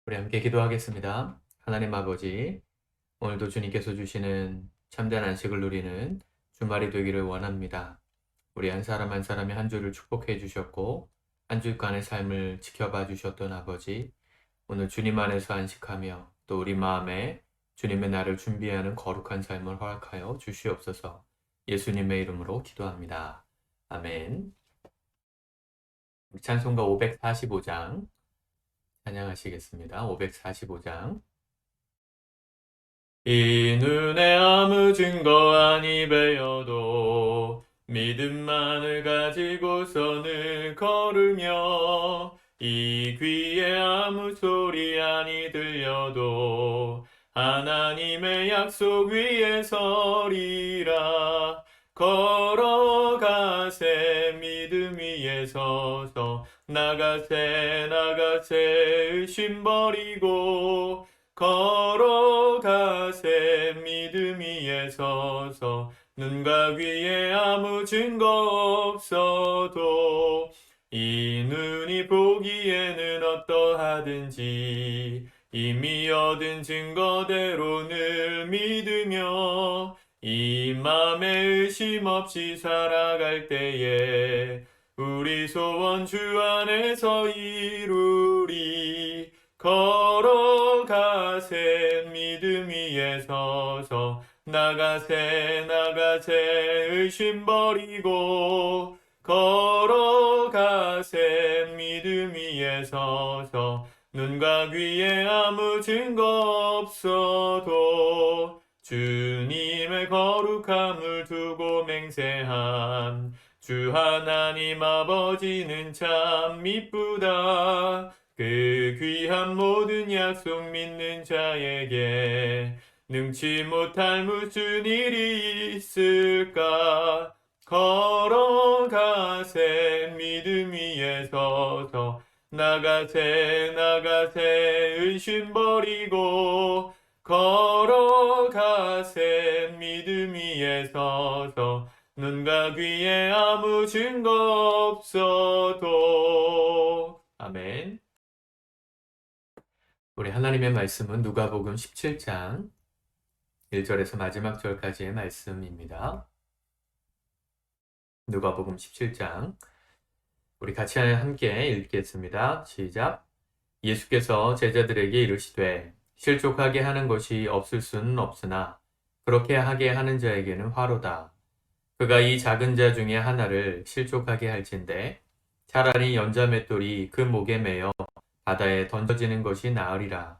우리 함께 기도하겠습니다. 하나님 아버지, 오늘도 주님께서 주시는 참된 안식을 누리는 주말이 되기를 원합니다. 우리 한 사람 한 사람이 한 주를 축복해 주셨고 한 주간의 삶을 지켜봐 주셨던 아버지, 오늘 주님 안에서 안식하며 또 우리 마음에 주님의 날을 준비하는 거룩한 삶을 허락하여 주시옵소서. 예수님의 이름으로 기도합니다. 아멘. 찬송가 545장 찬양하시겠습니다. 545장. 이 눈에 아무 증거 아니 베어도 믿음만을 가지고서는 걸으며 이 귀에 아무 소리 아니 들려도 하나님의 약속 위에 서리라. 걸어가세 믿음 위에 서서 나가세 의심 버리고 걸어가세 믿음 위에 서서 눈과 귀에 아무 증거 없어도 이 눈이 보기에는 어떠하든지 이미 얻은 증거대로 늘 믿으며 이 맘에 의심 없이 살아갈 때에 우리 소원 주 안에서 이루리. 걸어가세 믿음 위에 서서 나가세 의심 버리고 걸어가세 믿음 위에 서서 눈과 귀에 아무 증거 없어도 주님의 거룩함을 두고 맹세한 주 하나님 아버지는 참 미쁘다. 그 귀한 모든 약속 믿는 자에게 능치 못할 무슨 일이 있을까. 걸어가세 믿음 위에 서서 나가세 의심 버리고 걸어가세 믿음 위에 서서 눈과 귀에 아무 증거 없어도. 아멘. 우리 하나님의 말씀은 누가복음 17장 1절에서 마지막 절까지의 말씀입니다. 누가복음 17장 우리 같이 함께 읽겠습니다. 시작. 예수께서 제자들에게 이르시되 실족하게 하는 것이 없을 수는 없으나 그렇게 하게 하는 자에게는 화로다. 그가 이 작은 자 중에 하나를 실족하게 할진대 차라리 연자맷돌이 그 목에 매여 바다에 던져지는 것이 나으리라.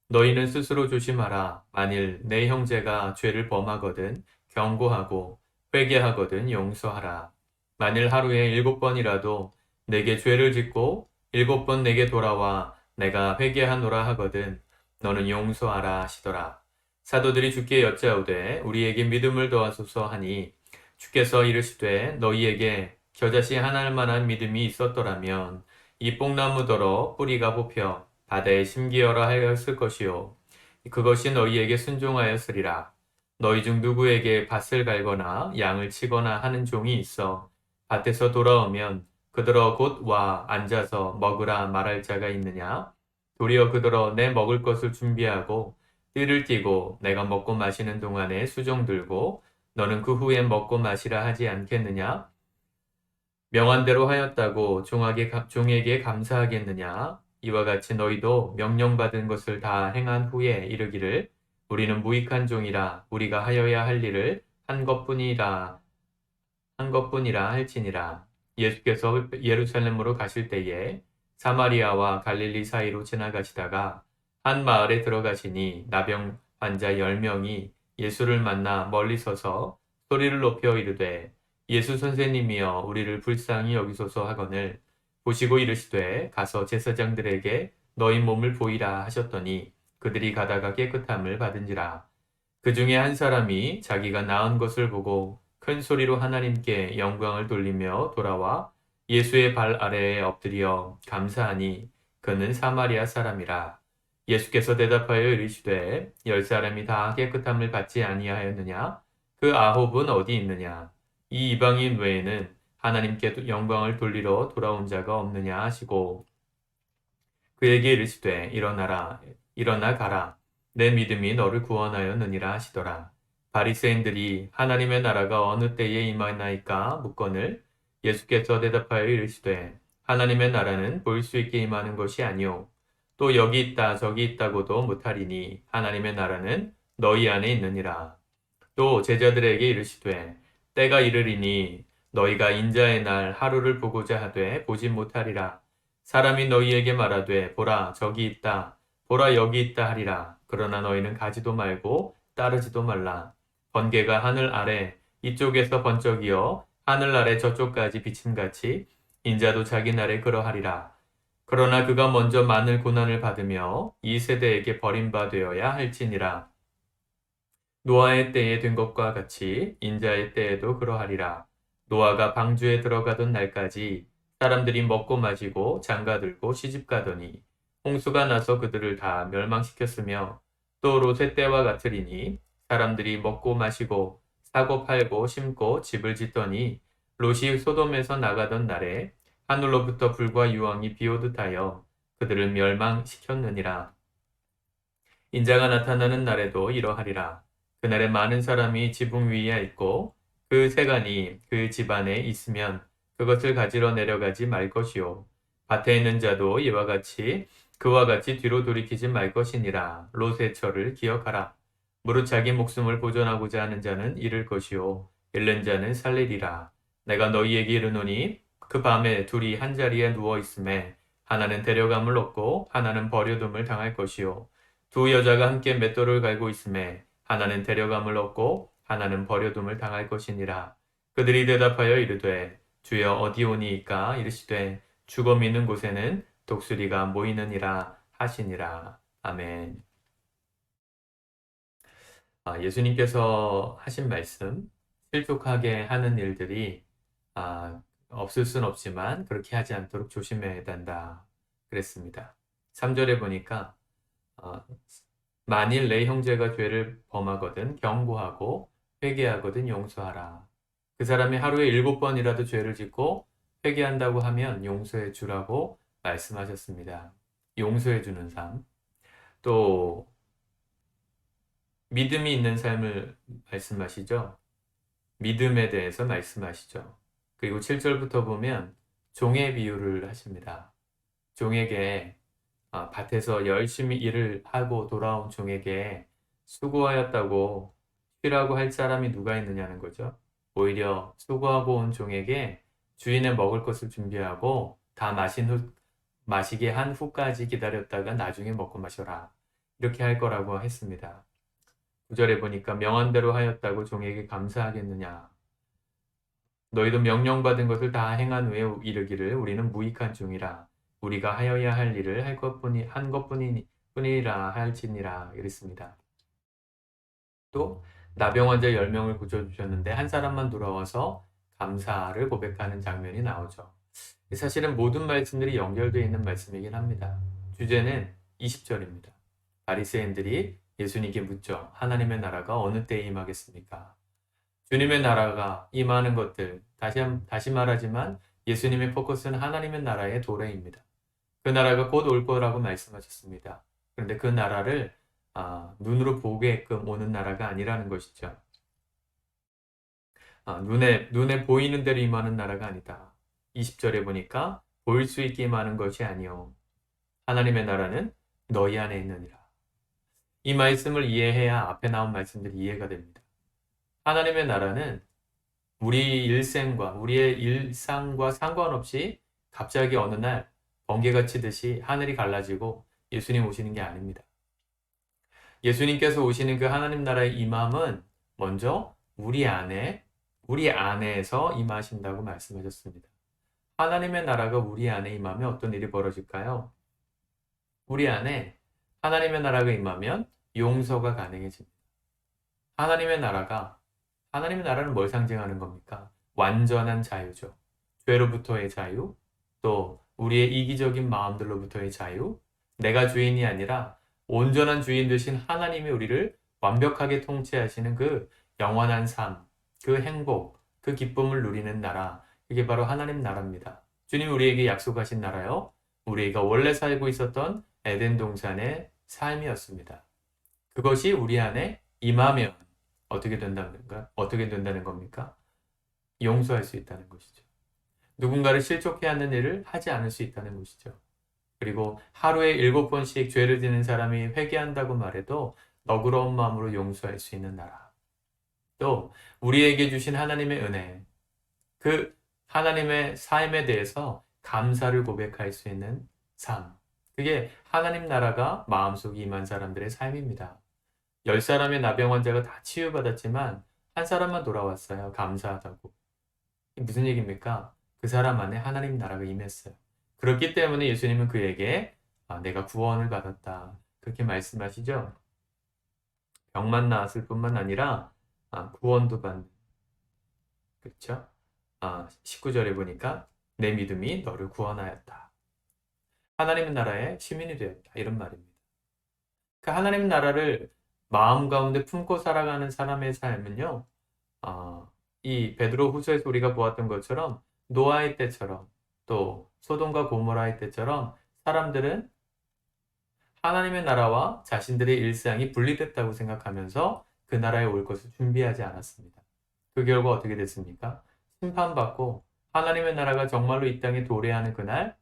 너희는 스스로 조심하라. 만일 내 형제가 죄를 범하거든 경고하고 회개하거든 용서하라. 만일 하루에 7번이라도 내게 죄를 짓고 7번 내게 돌아와 내가 회개하노라 하거든 너는 용서하라 하시더라. 사도들이 주께 여짜오되 우리에게 믿음을 더하소서 하니 주께서 이르시되 너희에게 겨자씨 하나일 만한 믿음이 있었더라면 이 뽕나무더러 뿌리가 뽑혀 바다에 심기어라 하였을 것이요 그것이 너희에게 순종하였으리라. 너희 중 누구에게 밭을 갈거나 양을 치거나 하는 종이 있어 밭에서 돌아오면 그들어 곧 와 앉아서 먹으라 말할 자가 있느냐? 도리어 그들어 내 먹을 것을 준비하고 띠를 띠고 내가 먹고 마시는 동안에 수종 들고 너는 그 후에 먹고 마시라 하지 않겠느냐? 명한대로 하였다고 종에게 감사하겠느냐? 이와 같이 너희도 명령받은 것을 다 행한 후에 이르기를 우리는 무익한 종이라 우리가 하여야 할 일을 한 것뿐이라 할지니라. 예수께서 예루살렘으로 가실 때에 사마리아와 갈릴리 사이로 지나가시다가 한 마을에 들어가시니 나병 환자 10명이 예수를 만나 멀리 서서 소리를 높여 이르되 예수 선생님이여 우리를 불쌍히 여기소서 하거늘 보시고 이르시되 가서 제사장들에게 너희 몸을 보이라 하셨더니 그들이 가다가 깨끗함을 받은지라. 그 중에 한 사람이 자기가 나은 것을 보고 큰 소리로 하나님께 영광을 돌리며 돌아와 예수의 발 아래에 엎드려 감사하니 그는 사마리아 사람이라. 예수께서 대답하여 이르시되 10사람이 다 깨끗함을 받지 아니하였느냐? 그 9은 어디 있느냐? 이 이방인 외에는 하나님께 영광을 돌리러 돌아온 자가 없느냐 하시고 그에게 이르시되 일어나라 일어나 가라 내 믿음이 너를 구원하였느니라 하시더라. 바리새인들이 하나님의 나라가 어느 때에 임하나이까 묻거늘 예수께서 대답하여 이르시되 하나님의 나라는 볼 수 있게 임하는 것이 아니요 또 여기 있다 저기 있다고도 못하리니 하나님의 나라는 너희 안에 있느니라. 또 제자들에게 이르시되 때가 이르리니 너희가 인자의 날 하루를 보고자 하되 보지 못하리라. 사람이 너희에게 말하되 보라 저기 있다 보라 여기 있다 하리라. 그러나 너희는 가지도 말고 따르지도 말라. 번개가 하늘 아래 이쪽에서 번쩍이어 하늘 아래 저쪽까지 비침같이 인자도 자기 날에 그러하리라. 그러나 그가 먼저 많은 고난을 받으며 이 세대에게 버림받아야 할지니라. 노아의 때에 된 것과 같이 인자의 때에도 그러하리라. 노아가 방주에 들어가던 날까지 사람들이 먹고 마시고 장가들고 시집가더니 홍수가 나서 그들을 다 멸망시켰으며 또 롯의 때와 같으리니 사람들이 먹고 마시고 사고 팔고 심고 집을 짓더니 롯이 소돔에서 나가던 날에 하늘로부터 불과 유황이 비오듯 하여 그들을 멸망시켰느니라. 인자가 나타나는 날에도 이러하리라. 그날에 많은 사람이 지붕 위에 있고 그 세간이 그 집안에 있으면 그것을 가지러 내려가지 말 것이요. 밭에 있는 자도 그와 같이 뒤로 돌이키지 말 것이니라. 롯의 철을 기억하라. 무릇 자기 목숨을 보존하고자 하는 자는 잃을 것이요. 잃는 자는 살리리라. 내가 너희에게 이르노니 그 밤에 둘이 한 자리에 누워 있음에 하나는 데려감을 얻고 하나는 버려둠을 당할 것이요. 두 여자가 함께 맷돌을 갈고 있음에 하나는 데려감을 얻고 하나는 버려둠을 당할 것이니라. 그들이 대답하여 이르되 주여 어디 오니이까 이르시되 죽어 미는 곳에는 독수리가 모이느니라 하시니라. 아멘. 예수님께서 하신 말씀, 실족하게 하는 일들이 없을 순 없지만 그렇게 하지 않도록 조심해야 된다 그랬습니다. 3절에 보니까 만일 내 형제가 죄를 범하거든 경고하고 회개하거든 용서하라. 그 사람이 하루에 7번이라도 죄를 짓고 회개한다고 하면 용서해 주라고 말씀하셨습니다. 용서해 주는 삶. 또 믿음이 있는 삶을 말씀하시죠. 믿음에 대해서 말씀하시죠. 그리고 7절부터 보면 종의 비유를 하십니다. 종에게 밭에서 열심히 일을 하고 돌아온 종에게 수고하였다고 쉬라고 할 사람이 누가 있느냐는 거죠. 오히려 수고하고 온 종에게 주인의 먹을 것을 준비하고 다 마시게 한 후까지 기다렸다가 나중에 먹고 마셔라. 이렇게 할 거라고 했습니다. 9절에 보니까 명한대로 하였다고 종에게 감사하겠느냐. 너희도 명령받은 것을 다 행한 후에 이르기를 우리는 무익한 종이라. 우리가 하여야 할 일을 한 것뿐이라 할지니라 이랬습니다. 또 나병 환자 10명을 고쳐주셨는데 한 사람만 돌아와서 감사를 고백하는 장면이 나오죠. 사실은 모든 말씀들이 연결되어 있는 말씀이긴 합니다. 주제는 20절입니다. 바리새인들이 예수님께 묻죠. 하나님의 나라가 어느 때에 임하겠습니까? 주님의 나라가 임하는 것들, 다시 말하지만 예수님의 포커스는 하나님의 나라의 도래입니다. 그 나라가 곧 올 거라고 말씀하셨습니다. 그런데 그 나라를 눈으로 보게끔 오는 나라가 아니라는 것이죠. 눈에 보이는 대로 임하는 나라가 아니다. 20절에 보니까 보일 수 있게 임하는 것이 아니요. 하나님의 나라는 너희 안에 있느니라. 이 말씀을 이해해야 앞에 나온 말씀들이 이해가 됩니다. 하나님의 나라는 우리의 일상과 상관없이 갑자기 어느 날 번개가 치듯이 하늘이 갈라지고 예수님 오시는 게 아닙니다. 예수님께서 오시는 그 하나님 나라의 임함은 먼저 우리 안에서 임하신다고 말씀하셨습니다. 하나님의 나라가 우리 안에 임하면 어떤 일이 벌어질까요? 우리 안에 하나님의 나라가 임하면 용서가 가능해집니다. 하나님의 나라는 뭘 상징하는 겁니까? 완전한 자유죠. 죄로부터의 자유, 또 우리의 이기적인 마음들로부터의 자유, 내가 주인이 아니라 온전한 주인 되신 하나님이 우리를 완벽하게 통치하시는 그 영원한 삶, 그 행복, 그 기쁨을 누리는 나라, 이게 바로 하나님 나라입니다. 주님 우리에게 약속하신 나라요. 우리가 원래 살고 있었던 에덴 동산의 삶이었습니다. 그것이 우리 안에 임하면 어떻게 된다는 겁니까? 용서할 수 있다는 것이죠. 누군가를 실족해 하는 일을 하지 않을 수 있다는 것이죠. 그리고 하루에 7번씩 죄를 지는 사람이 회개한다고 말해도 너그러운 마음으로 용서할 수 있는 나라. 또 우리에게 주신 하나님의 은혜, 그 하나님의 삶에 대해서 감사를 고백할 수 있는 삶. 그게 하나님 나라가 마음속에 임한 사람들의 삶입니다. 10사람의 나병 환자가 다 치유받았지만 한 사람만 돌아왔어요. 감사하다고. 이게 무슨 얘기입니까? 그 사람 안에 하나님 나라가 임했어요. 그렇기 때문에 예수님은 그에게 내가 구원을 받았다. 그렇게 말씀하시죠. 병만 나았을 뿐만 아니라 구원도 받는. 그렇죠? 19절에 보니까 내 믿음이 너를 구원하였다. 하나님의 나라의 시민이 되었다. 이런 말입니다. 그 하나님 나라를 마음 가운데 품고 살아가는 사람의 삶은요. 이 베드로 후서에서 우리가 보았던 것처럼 노아의 때처럼 또 소돔과 고모라의 때처럼 사람들은 하나님의 나라와 자신들의 일상이 분리됐다고 생각하면서 그 나라에 올 것을 준비하지 않았습니다. 그 결과 어떻게 됐습니까? 심판받고 하나님의 나라가 정말로 이 땅에 도래하는 그날,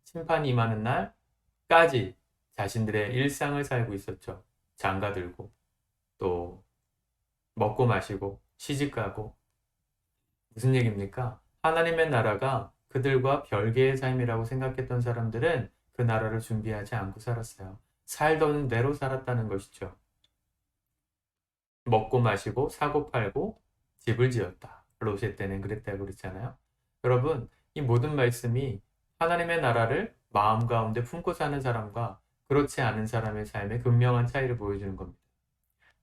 심판이 임하는 날까지 자신들의 일상을 살고 있었죠. 장가들고 또 먹고 마시고 시집가고. 무슨 얘기입니까? 하나님의 나라가 그들과 별개의 삶이라고 생각했던 사람들은 그 나라를 준비하지 않고 살았어요. 살던 대로 살았다는 것이죠. 먹고 마시고 사고 팔고 집을 지었다. 롯의 때는 그랬다고 그랬잖아요. 여러분, 이 모든 말씀이 하나님의 나라를 마음 가운데 품고 사는 사람과 그렇지 않은 사람의 삶의 극명한 차이를 보여주는 겁니다.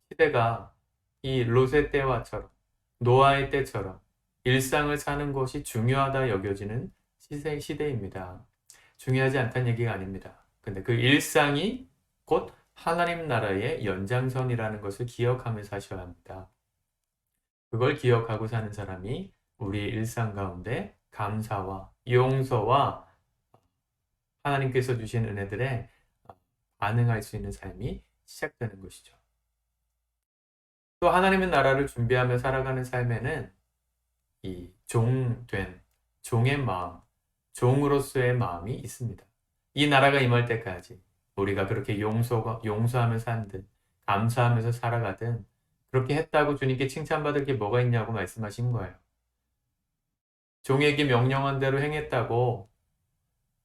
시대가 이 롯의 때와처럼 노아의 때처럼 일상을 사는 것이 중요하다 여겨지는 시대입니다. 중요하지 않다는 얘기가 아닙니다. 근데 그 일상이 곧 하나님 나라의 연장선이라는 것을 기억하며 사셔야 합니다. 그걸 기억하고 사는 사람이 우리의 일상 가운데 감사와 용서와 하나님께서 주신 은혜들에 반응할 수 있는 삶이 시작되는 것이죠. 또 하나님의 나라를 준비하며 살아가는 삶에는 이 종의 마음, 종으로서의 마음이 있습니다. 이 나라가 임할 때까지 우리가 그렇게 용서하며 살든 감사하면서 살아가든 그렇게 했다고 주님께 칭찬받을 게 뭐가 있냐고 말씀하신 거예요. 종에게 명령한 대로 행했다고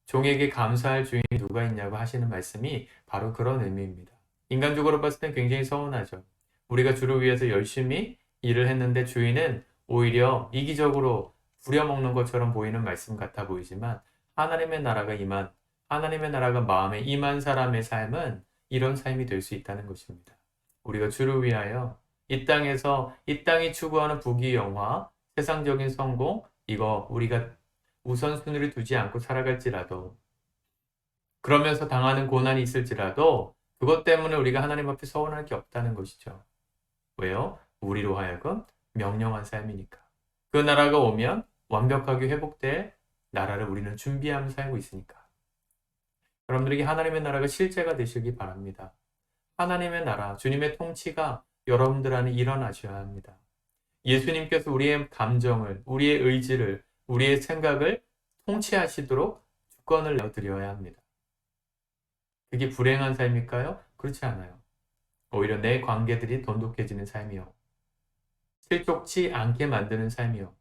종에게 감사할 주인이 누가 있냐고 하시는 말씀이 바로 그런 의미입니다. 인간적으로 봤을 땐 굉장히 서운하죠. 우리가 주를 위해서 열심히 일을 했는데 주인은 오히려 이기적으로 부려먹는 것처럼 보이는 말씀 같아 보이지만 하나님의 나라가 마음에 임한 사람의 삶은 이런 삶이 될 수 있다는 것입니다. 우리가 주를 위하여 이 땅이 추구하는 부귀영화, 세상적인 성공, 이거 우리가 우선순위를 두지 않고 살아갈지라도 그러면서 당하는 고난이 있을지라도 그것 때문에 우리가 하나님 앞에 서운할 게 없다는 것이죠. 왜요? 우리로 하여금 명령한 삶이니까. 그 나라가 오면 완벽하게 회복될 나라를 우리는 준비하며 살고 있으니까. 여러분들에게 하나님의 나라가 실제가 되시기 바랍니다. 하나님의 나라, 주님의 통치가 여러분들 안에 일어나셔야 합니다. 예수님께서 우리의 감정을, 우리의 의지를, 우리의 생각을 통치하시도록 주권을 내어드려야 합니다. 그게 불행한 삶일까요? 그렇지 않아요. 오히려 내 관계들이 돈독해지는 삶이요. 실족치 않게 만드는 삶이요.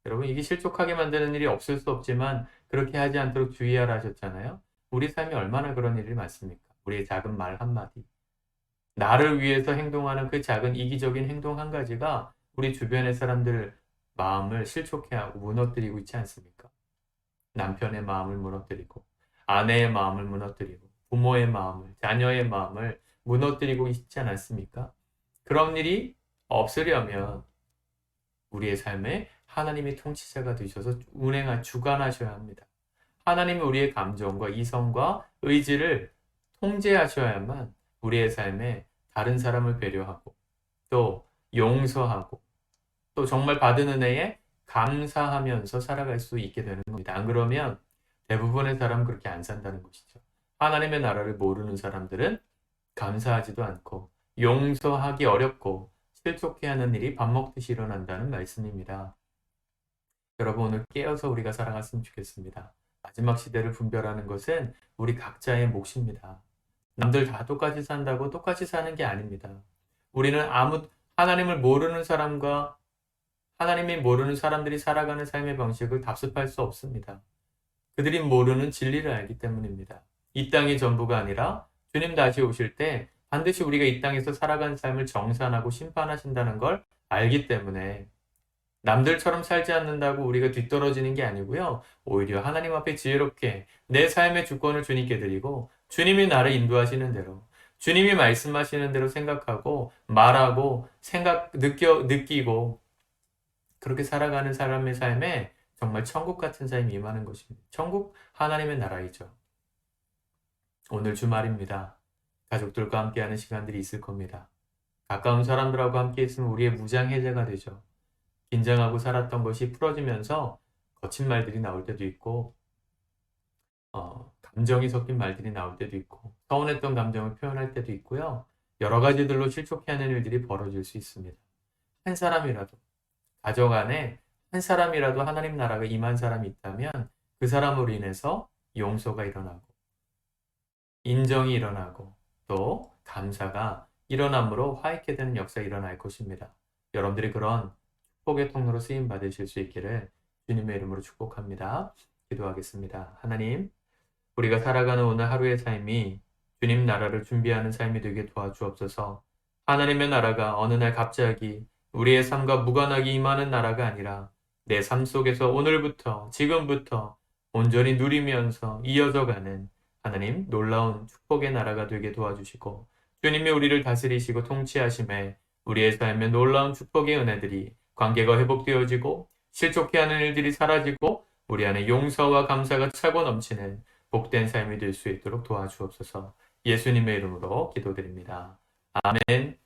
여러분, 이게 실족하게 만드는 일이 없을 수 없지만 그렇게 하지 않도록 주의하라 하셨잖아요. 우리 삶이 얼마나 그런 일이 많습니까? 우리의 작은 말 한마디. 나를 위해서 행동하는 그 작은 이기적인 행동 한 가지가 우리 주변의 사람들 마음을 실족해 하고 무너뜨리고 있지 않습니까? 남편의 마음을 무너뜨리고, 아내의 마음을 무너뜨리고, 부모의 마음을, 자녀의 마음을 무너뜨리고 있지 않았습니까? 그런 일이 없으려면 우리의 삶에 하나님이 통치자가 되셔서 주관하셔야 합니다. 하나님이 우리의 감정과 이성과 의지를 통제하셔야만 우리의 삶에 다른 사람을 배려하고 또 용서하고 또 정말 받은 은혜에 감사하면서 살아갈 수 있게 되는 겁니다. 안 그러면 대부분의 사람은 그렇게 안 산다는 것이죠. 하나님의 나라를 모르는 사람들은 감사하지도 않고 용서하기 어렵고 실족해 하는 일이 밥 먹듯이 일어난다는 말씀입니다. 여러분 오늘 깨어서 우리가 살아갔으면 좋겠습니다. 마지막 시대를 분별하는 것은 우리 각자의 몫입니다. 남들 다 똑같이 산다고 똑같이 사는 게 아닙니다. 우리는 하나님을 모르는 사람과 하나님이 모르는 사람들이 살아가는 삶의 방식을 답습할 수 없습니다. 그들이 모르는 진리를 알기 때문입니다. 이 땅이 전부가 아니라 주님 다시 오실 때 반드시 우리가 이 땅에서 살아가는 삶을 정산하고 심판하신다는 걸 알기 때문에 남들처럼 살지 않는다고 우리가 뒤떨어지는 게 아니고요. 오히려 하나님 앞에 지혜롭게 내 삶의 주권을 주님께 드리고 주님이 나를 인도하시는 대로 주님이 말씀하시는 대로 생각하고 말하고 느끼고 그렇게 살아가는 사람의 삶에 정말 천국 같은 삶이 임하는 것입니다. 천국 하나님의 나라이죠. 오늘 주말입니다. 가족들과 함께하는 시간들이 있을 겁니다. 가까운 사람들하고 함께 있으면 우리의 무장 해제가 되죠. 긴장하고 살았던 것이 풀어지면서 거친 말들이 나올 때도 있고 감정이 섞인 말들이 나올 때도 있고 서운했던 감정을 표현할 때도 있고요. 여러 가지들로 실족해하는 일들이 벌어질 수 있습니다. 한 사람이라도 가족 안에 한 사람이라도 하나님 나라가 임한 사람이 있다면 그 사람으로 인해서 용서가 일어나고 인정이 일어나고 또 감사가 일어남으로 화해케 되는 역사가 일어날 것입니다. 여러분들이 그런 축복의 통로로 쓰임 받으실 수 있기를 주님의 이름으로 축복합니다. 기도하겠습니다. 하나님, 우리가 살아가는 오늘 하루의 삶이 주님 나라를 준비하는 삶이 되게 도와주옵소서. 하나님의 나라가 어느 날 갑자기 우리의 삶과 무관하게 임하는 나라가 아니라 내 삶 속에서 오늘부터 지금부터 온전히 누리면서 이어져가는 하나님 놀라운 축복의 나라가 되게 도와주시고 주님이 우리를 다스리시고 통치하심에 우리의 삶에 놀라운 축복의 은혜들이 관계가 회복되어지고 실족해 하는 일들이 사라지고 우리 안에 용서와 감사가 차고 넘치는 복된 삶이 될 수 있도록 도와주옵소서. 예수님의 이름으로 기도드립니다. 아멘.